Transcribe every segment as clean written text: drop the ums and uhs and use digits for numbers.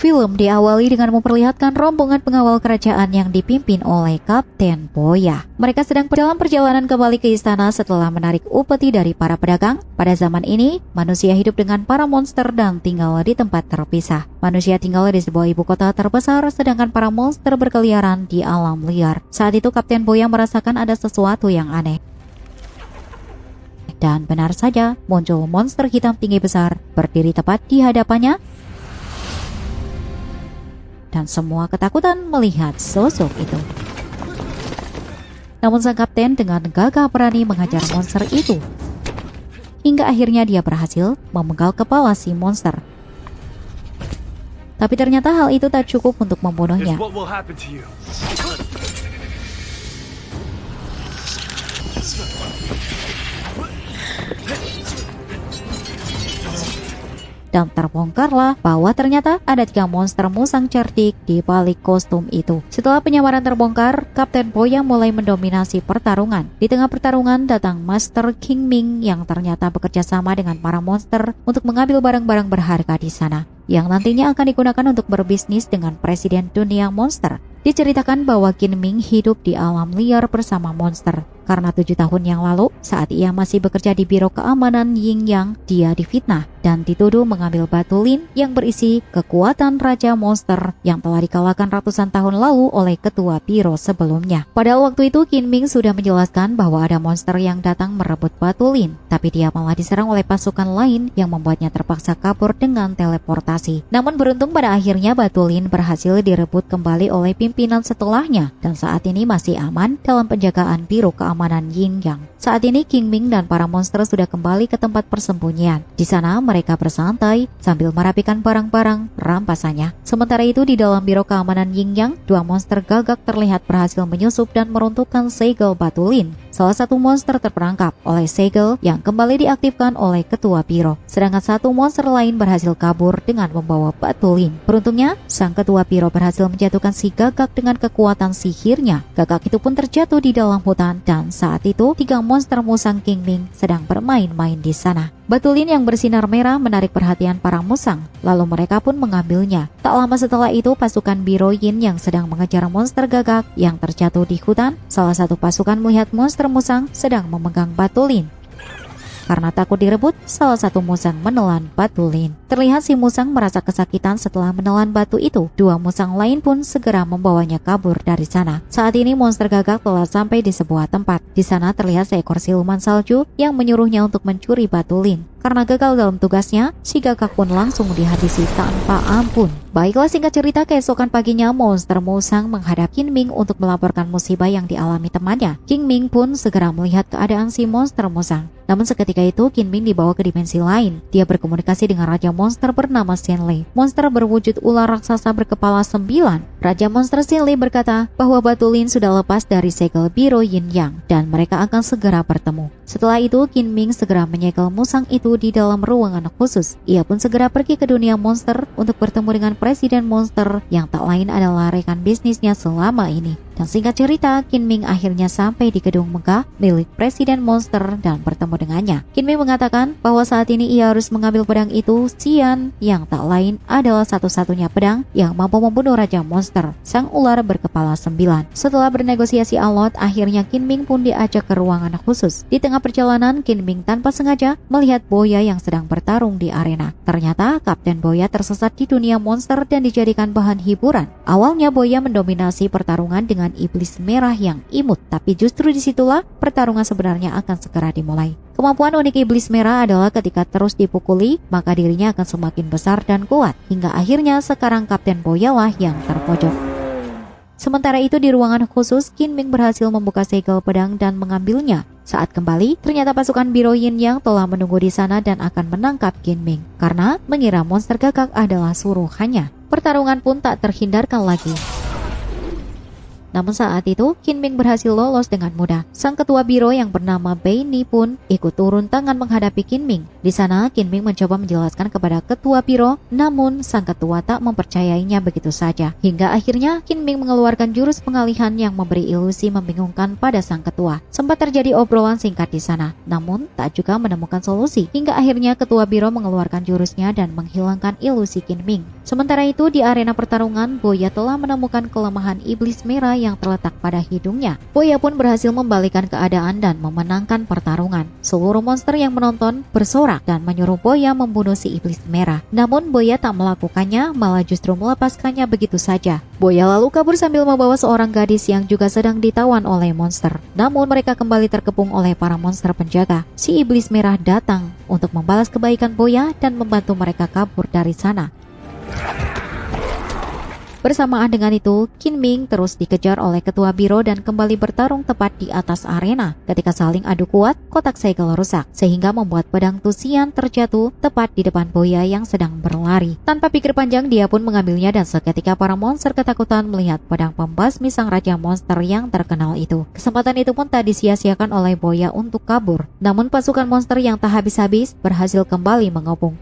Film diawali dengan memperlihatkan rombongan pengawal kerajaan yang dipimpin oleh Kapten Boya. Mereka sedang dalam perjalanan kembali ke istana setelah menarik upeti dari para pedagang. Pada zaman ini, manusia hidup dengan para monster dan tinggal di tempat terpisah. Manusia tinggal di sebuah ibu kota terbesar, sedangkan para monster berkeliaran di alam liar. Saat itu Kapten Boya merasakan ada sesuatu yang aneh. Dan benar saja, muncul monster hitam tinggi besar, berdiri tepat di hadapannya. Dan semua ketakutan melihat sosok itu. Namun sang kapten dengan gagah berani menghajar monster itu. Hingga akhirnya dia berhasil memenggal kepala si monster. Tapi ternyata hal itu tak cukup untuk membunuhnya. Dan terbongkarlah bahwa ternyata ada 3 monster musang cerdik di balik kostum itu. Setelah penyamaran terbongkar, Kapten Boya mulai mendominasi pertarungan. Di tengah pertarungan datang Master King Ming yang ternyata bekerja sama dengan para monster untuk mengambil barang-barang berharga di sana, yang nantinya akan digunakan untuk berbisnis dengan Presiden Dunia Monster. Diceritakan bahwa Qin Ming hidup di alam liar bersama monster. Karena 7 tahun yang lalu, saat ia masih bekerja di Biro Keamanan Yin Yang, dia difitnah dan dituduh mengambil batu lin yang berisi kekuatan Raja Monster yang telah dikalahkan ratusan tahun lalu oleh ketua Biro sebelumnya. Pada waktu itu, Qin Ming sudah menjelaskan bahwa ada monster yang datang merebut batu lin, tapi dia malah diserang oleh pasukan lain yang membuatnya terpaksa kabur dengan teleportasi. Namun beruntung pada akhirnya batu lin berhasil direbut kembali oleh pimpinan setelahnya, dan saat ini masih aman dalam penjagaan Biro Keamanan Yin Yang. Saat ini King Ming dan para monster sudah kembali ke tempat persembunyian. Di sana mereka bersantai sambil merapikan barang-barang rampasannya. Sementara itu di dalam Biro Keamanan Yin Yang, 2 monster gagak terlihat berhasil menyusup dan meruntuhkan segel batu lin. Salah satu monster terperangkap oleh segel yang kembali diaktifkan oleh ketua biro. Sedangkan 1 monster lain berhasil kabur dengan membawa batu lin. Beruntungnya, sang ketua biro berhasil menjatuhkan si gagak dengan kekuatan sihirnya. Gagak itu pun terjatuh di dalam hutan dan saat itu 3 monster musang King Ming sedang bermain-main di sana. Batu lin yang bersinar merah menarik perhatian para musang, lalu mereka pun mengambilnya. Tak lama setelah itu, pasukan Biro Yin yang sedang mengejar monster gagak yang terjatuh di hutan. Salah satu pasukan melihat monster musang sedang memegang batu lin. Karena takut direbut, salah satu musang menelan batu lin. Terlihat si musang merasa kesakitan setelah menelan batu itu. 2 musang lain pun segera membawanya kabur dari sana. Saat ini monster gagak telah sampai di sebuah tempat. Di sana terlihat seekor siluman salju yang menyuruhnya untuk mencuri batu lin. Karena gagal dalam tugasnya, si gagak pun langsung dihabisi tanpa ampun. Baiklah, singkat cerita, keesokan paginya monster musang menghadap Qin Ming untuk melaporkan musibah yang dialami temannya. King Ming pun segera melihat keadaan si monster musang. Namun seketika itu Qin Ming dibawa ke dimensi lain. Dia berkomunikasi dengan Raja Monster bernama Shenlei. Monster berwujud ular raksasa berkepala 9. Raja Monster Shenlei berkata bahwa batu lin sudah lepas dari segel Biro Yin Yang dan mereka akan segera bertemu. Setelah itu Qin Ming segera menyegel musang itu di dalam ruangan khusus. Ia pun segera pergi ke dunia monster untuk bertemu dengan Presiden Monster yang tak lain adalah rekan bisnisnya selama ini. Dan singkat cerita, Qin Ming akhirnya sampai di gedung megah milik Presiden Monster dan bertemu dengannya. Qin Ming mengatakan bahwa saat ini ia harus mengambil pedang itu, Xian, yang tak lain adalah satu-satunya pedang yang mampu membunuh Raja Monster, sang ular berkepala 9. Setelah bernegosiasi alot, akhirnya Qin Ming pun diajak ke ruangan khusus. Di tengah perjalanan, Qin Ming tanpa sengaja melihat Boya yang sedang bertarung di arena. Ternyata Kapten Boya tersesat di dunia monster dan dijadikan bahan hiburan. Awalnya Boya mendominasi pertarungan dengan iblis merah yang imut, tapi justru disitulah pertarungan sebenarnya akan segera dimulai. Kemampuan unik iblis merah adalah ketika terus dipukuli, maka dirinya akan semakin besar dan kuat, hingga akhirnya sekarang Kapten Boya lah yang terpojok. Sementara itu di ruangan khusus, Qin Ming berhasil membuka segel pedang dan mengambilnya. Saat kembali, ternyata pasukan Biro Yin Yang telah menunggu di sana dan akan menangkap Qin Ming karena mengira monster gagak adalah suruhannya. Pertarungan pun tak terhindarkan lagi. Namun saat itu, Qin Ming berhasil lolos dengan mudah. Sang ketua biro yang bernama Bai Ni pun ikut turun tangan menghadapi Qin Ming. Di sana, Qin Ming mencoba menjelaskan kepada ketua biro, namun sang ketua tak mempercayainya begitu saja. Hingga akhirnya, Qin Ming mengeluarkan jurus pengalihan yang memberi ilusi membingungkan pada sang ketua. Sempat terjadi obrolan singkat di sana, namun tak juga menemukan solusi. Hingga akhirnya ketua biro mengeluarkan jurusnya dan menghilangkan ilusi Qin Ming. Sementara itu, di arena pertarungan, Boya telah menemukan kelemahan iblis merah yang terletak pada hidungnya. Boya pun berhasil membalikkan keadaan dan memenangkan pertarungan. Seluruh monster yang menonton bersorak dan menyuruh Boya membunuh si iblis merah. Namun Boya tak melakukannya, malah justru melepaskannya begitu saja. Boya lalu kabur sambil membawa seorang gadis yang juga sedang ditawan oleh monster. Namun mereka kembali terkepung oleh para monster penjaga. Si iblis merah datang untuk membalas kebaikan Boya dan membantu mereka kabur dari sana. Bersamaan dengan itu, Qin Ming terus dikejar oleh ketua biro dan kembali bertarung tepat di atas arena. Ketika saling adu kuat, kotak segel rusak, sehingga membuat pedang Tusian terjatuh tepat di depan Boya yang sedang berlari. Tanpa pikir panjang, dia pun mengambilnya dan seketika para monster ketakutan melihat pedang pembasmi sang raja monster yang terkenal itu. Kesempatan itu pun tak disia-siakan oleh Boya untuk kabur. Namun pasukan monster yang tak habis-habis berhasil kembali mengepung.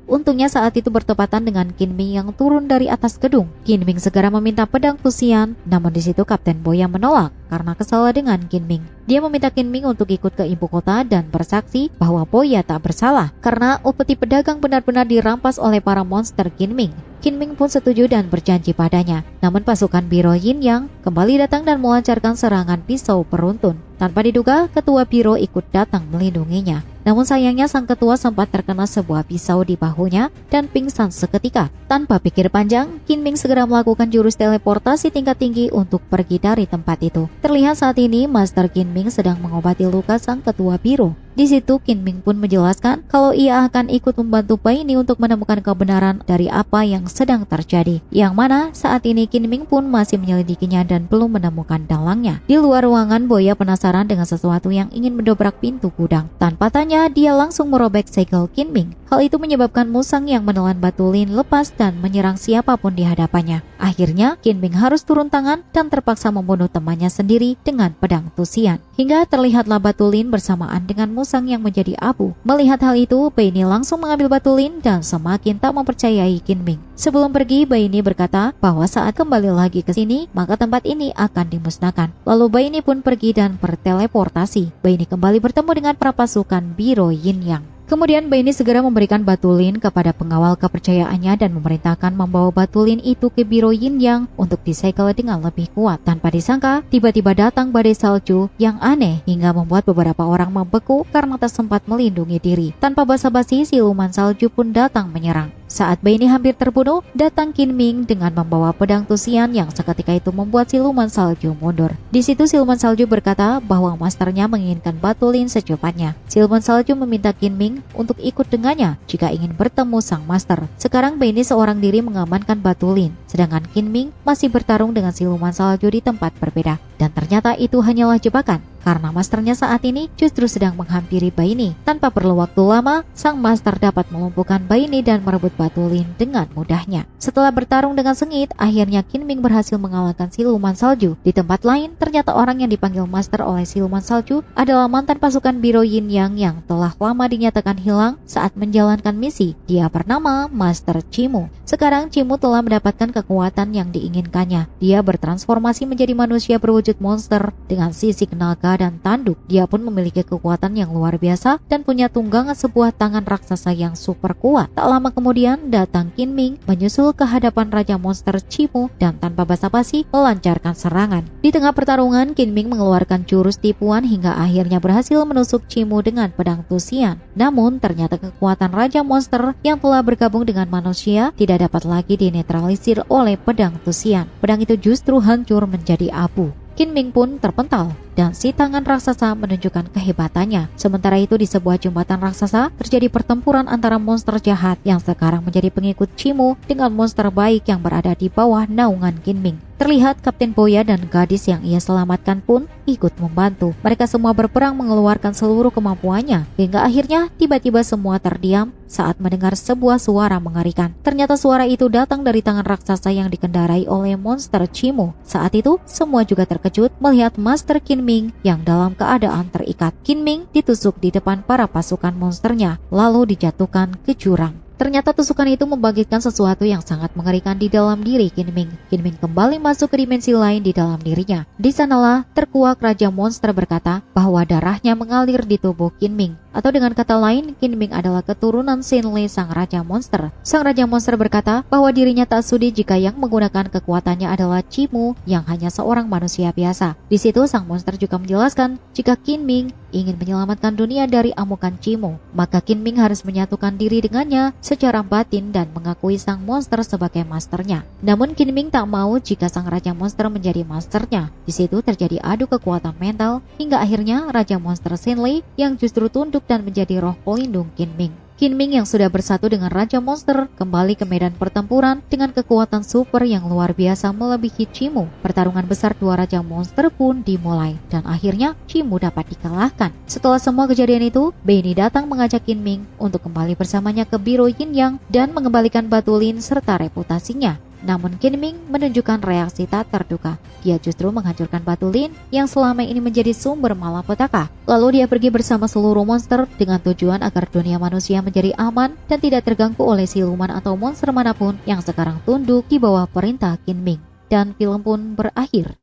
Untungnya saat itu bertepatan dengan Qin Ming yang turun dari atas gedung. Qin Ming segera meminta pedang Tusian, namun di situ Kapten Boya menolak karena kesal dengan Qin Ming. Dia meminta Qin Ming untuk ikut ke ibu kota dan bersaksi bahwa Boya tak bersalah karena upeti pedagang benar-benar dirampas oleh para monster Qin Ming. Qin Ming pun setuju dan berjanji padanya. Namun pasukan biro Yin Yang kembali datang dan melancarkan serangan pisau beruntun. Tanpa diduga, ketua biro ikut datang melindunginya. Namun sayangnya sang ketua sempat terkena sebuah pisau di bahunya dan pingsan seketika. Tanpa pikir panjang, Qin Ming segera melakukan jurus teleportasi tingkat tinggi untuk pergi dari tempat itu. Terlihat saat ini Master Qin Ming sedang mengobati luka sang ketua biro. Di situ Qin Ming pun menjelaskan kalau ia akan ikut membantu Bai Ni untuk menemukan kebenaran dari apa yang sedang terjadi. Yang mana saat ini Qin Ming pun masih menyelidikinya dan belum menemukan dalangnya. Di luar ruangan, Boya penasaran dengan sesuatu yang ingin mendobrak pintu gudang. Tanpa tanya, dia langsung merobek segel Qin Ming. Hal itu menyebabkan musang yang menelan batu lin lepas dan menyerang siapapun di hadapannya. Akhirnya, Qin Ming harus turun tangan dan terpaksa membunuh temannya sendiri dengan pedang Tusian. Hingga terlihatlah batu lin bersamaan dengan musang yang menjadi abu. Melihat hal itu, Bai Ni langsung mengambil batu lin dan semakin tak mempercayai Qin Ming. Sebelum pergi, Bai Ni berkata bahwa saat kembali lagi ke sini, maka tempat ini akan dimusnahkan. Lalu Bai Ni pun pergi dan berteleportasi. Bai Ni kembali bertemu dengan prapasukan biro Yin Yang. Kemudian Bai Ni segera memberikan batu lin kepada pengawal kepercayaannya dan memerintahkan membawa batu lin itu ke biro Yin Yang untuk disegel dengan lebih kuat. Tanpa disangka, tiba-tiba datang badai salju yang aneh hingga membuat beberapa orang membeku karena tak sempat melindungi diri. Tanpa basa-basi, siluman salju pun datang menyerang. Saat Bai Ni hampir terbunuh, datang Qin Ming dengan membawa pedang Tusian yang seketika itu membuat siluman salju mundur. Di situ siluman salju berkata bahwa masternya menginginkan batu lin secepatnya. Siluman salju meminta Qin Ming untuk ikut dengannya jika ingin bertemu sang master. Sekarang Bai Ni seorang diri mengamankan batu lin, sedangkan Qin Ming masih bertarung dengan siluman salju di tempat berbeda. Dan ternyata itu hanyalah jebakan, karena masternya saat ini justru sedang menghampiri Bai Ni. Tanpa perlu waktu lama, sang master dapat melumpuhkan Bai Ni dan merebut batu lin dengan mudahnya. Setelah bertarung dengan sengit, akhirnya Qin Ming berhasil mengalahkan siluman salju. Di tempat lain, ternyata orang yang dipanggil master oleh siluman salju adalah mantan pasukan biro Yin Yang yang telah lama dinyatakan hilang saat menjalankan misi. Dia bernama Master Chimu. Sekarang Chimu telah mendapatkan kekuatan yang diinginkannya. Dia bertransformasi menjadi manusia berwujud monster dengan sisik naga dan tanduk. Dia pun memiliki kekuatan yang luar biasa dan punya tunggangan sebuah tangan raksasa yang super kuat. Tak lama kemudian datang Qin Ming menyusul ke hadapan Raja Monster Chimu dan tanpa basa-basi melancarkan serangan. Di tengah pertarungan, Qin Ming mengeluarkan jurus tipuan hingga akhirnya berhasil menusuk Chimu dengan pedang Tusian. Namun ternyata kekuatan Raja Monster yang telah bergabung dengan manusia tidak dapat lagi dinetralisir oleh pedang Tusian. Pedang itu justru hancur menjadi abu. Qin Ming pun terpental dan si tangan raksasa menunjukkan kehebatannya. Sementara itu di sebuah jembatan raksasa terjadi pertempuran antara monster jahat yang sekarang menjadi pengikut Chimu dengan monster baik yang berada di bawah naungan Kinming. Terlihat Kapten Boya dan gadis yang ia selamatkan pun ikut membantu. Mereka semua berperang mengeluarkan seluruh kemampuannya hingga akhirnya tiba-tiba semua terdiam saat mendengar sebuah suara mengerikan. Ternyata suara itu datang dari tangan raksasa yang dikendarai oleh monster Chimu. Saat itu semua juga terkejut melihat Master Kinming yang dalam keadaan terikat. Kinming ditusuk di depan para pasukan monsternya lalu dijatuhkan ke jurang. Ternyata tusukan itu membangkitkan sesuatu yang sangat mengerikan di dalam diri Kinming. Kinming kembali masuk ke dimensi lain di dalam dirinya. Di sanalah terkuak Raja Monster berkata bahwa darahnya mengalir di tubuh Kinming. Atau dengan kata lain, Kinming adalah keturunan Shenlei sang Raja Monster. Sang Raja Monster berkata bahwa dirinya tak sudi jika yang menggunakan kekuatannya adalah Chimu yang hanya seorang manusia biasa. Di situ sang monster juga menjelaskan jika Kinming ingin menyelamatkan dunia dari amukan Chimu, maka Kinming harus menyatukan diri dengannya secara batin dan mengakui sang monster sebagai masternya. Namun Kinming tak mau jika sang Raja Monster menjadi masternya. Di situ terjadi adu kekuatan mental hingga akhirnya Raja Monster Shenlei yang justru tunduk dan menjadi roh pelindung Kinming. Kinming yang sudah bersatu dengan Raja Monster kembali ke medan pertempuran dengan kekuatan super yang luar biasa melebihi Chimu. Pertarungan besar dua Raja Monster pun dimulai dan akhirnya Chimu dapat dikalahkan. Setelah semua kejadian itu, Benny datang mengajak Kinming untuk kembali bersamanya ke Biro Yin Yang dan mengembalikan batu lin serta reputasinya. Namun Kinming menunjukkan reaksi tak terduga. Dia justru menghancurkan batu lin yang selama ini menjadi sumber malapetaka. Lalu dia pergi bersama seluruh monster dengan tujuan agar dunia manusia menjadi aman dan tidak terganggu oleh siluman atau monster manapun yang sekarang tunduk di bawah perintah Kinming. Dan film pun berakhir.